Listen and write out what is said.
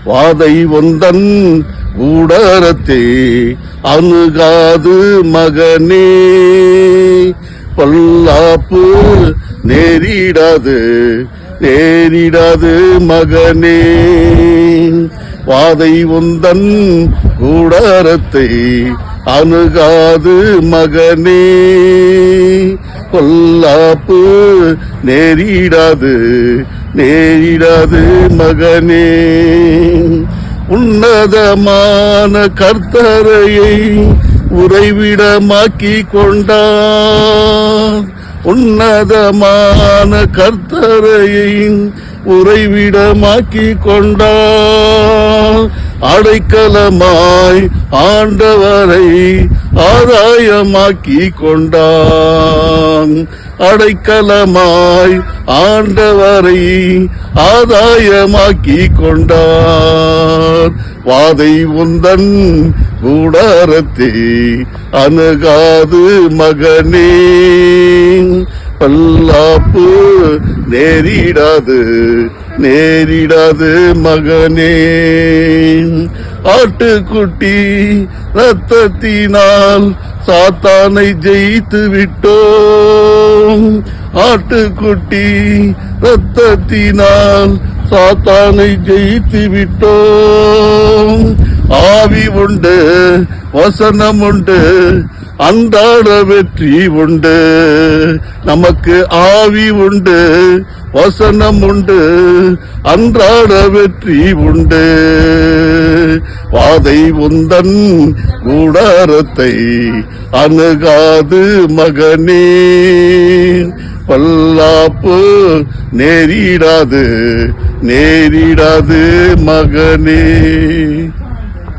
வாதை ஒந்தன் கூடாரத்தை அணுகாது மகனே, பொல்லாப்பு நேரிடாது மகனே. வாதை உந்தன் கூடாரத்தை அணுகாது மகனே, பொல்லாப்பு நேரிடாது மகனே. உன்னதமான கர்த்தரையை உறைவிடமாக்கி கொண்டார், உன்னதமான கர்த்தரையை உறைவிடமாக்கி கொண்டார். அடைக்கலமாய் ஆண்டவரை ஆதாயமாக்கி கொண்டான், அடைக்கலமாய் ஆண்டவரை ஆதாயமாக்கி கொண்டார். வாதை உந்தன் கூடாரத்தை அணுகாது மகனே, பொல்லாப்பு நேரிடாது மகனே. ஆட்டுக்குட்டி ரத்தத்தினால் சாத்தானை ஜெயித்து விட்டோம், ஆட்டுக்குட்டி ரத்தத்தினால் சாத்தானை ஜெயித்து விட்டோம். ஆவி உண்டு, வசனம் உண்டு, அன்றாட வெற்றி உண்டு. நமக்கு ஆவி உண்டு, வசனம் உண்டு, அன்றாட வெற்றி உண்டு. வாதை உந்தன் கூடாரத்தை அணுகாது மகனே, பொல்லாப்பு நேரிடாது மகனே.